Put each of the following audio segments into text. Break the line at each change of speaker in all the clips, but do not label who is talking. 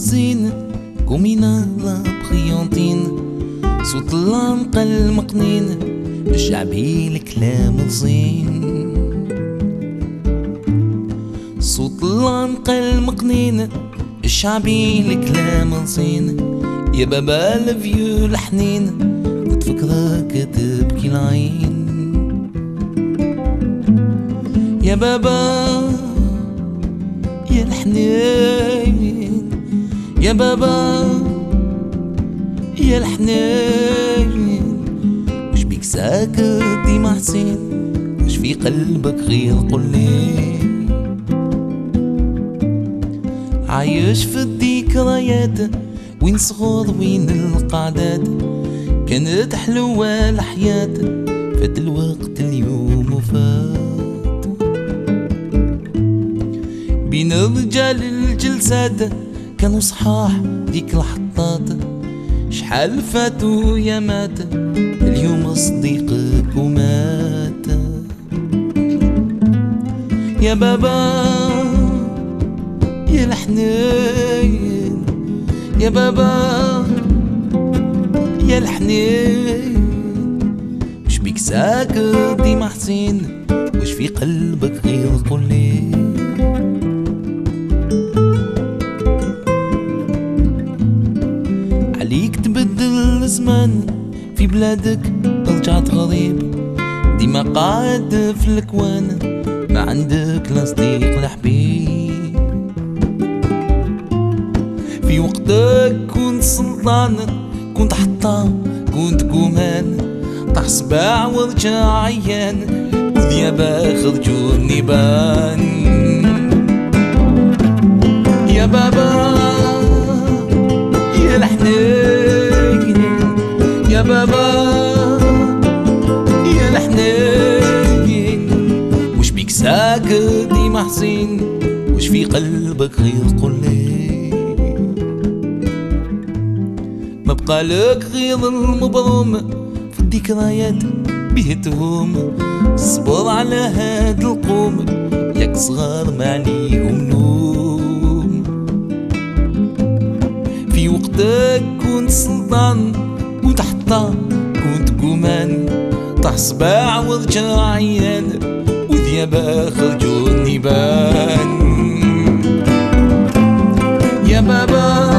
الزين كومينا لا بخيونتين صوت العنقة المقنين الشعبي الكلام الزين صوت العنقة المقنين الشعبي الكلام الزين يا بابا الفيو الحنين تفكرك تبكي العين يا بابا يا الحنين يا بابا يا الحنين وش بيك ساكت ديما حسين وش في قلبك غير قولي عايش في الذكريات وين صغور وين القعدات كانت حلوة الحياة فات الوقت اليوم وفات بين الرجال الجلسات كانوا صحاح ديك الحطات شحال فاتوا يا مات اليوم صديقك ومات يا بابا يا الحنين يا بابا يا الحنين وش بيك ساكت ديما حزين وش في قلبك غير قولي عليك تبدل الزمان في بلادك رجعت غريب ديما قاعد في الكوان ما عندك لا صديق لا حبيب في وقتك كنت سلطان كنت حطام كنت كومان طاح صباع ورجع عيان وذيابا خرجوا النيبان يا بابا يا الحنين يا بابا يا الحنين وش بيك ساكت ديما حزين وش في قلبك غير قولي ما بقالك غير المبروم في الذكريات بيهتهم صبر على هاد القوم ياك صغار ما عليهم نوم في وقتك كنت سلطان كنت حطام كنت كومان طاح صباع ورجع عيان وذيابا خرجوا النيبان يا بابا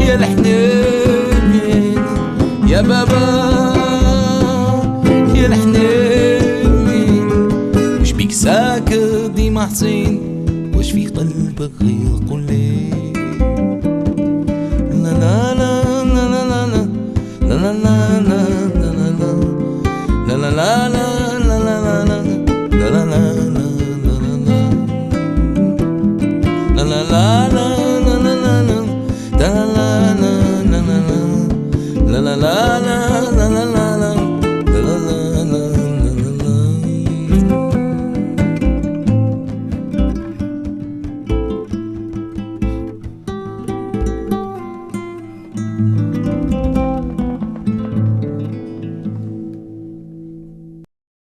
يا الحنين يا بابا يا الحنين وش بيك ساكت ديما حزين وش في قلبك غير قولي لا لا لا لا لا لا لا لا لا لا لا لا لا لا لا لا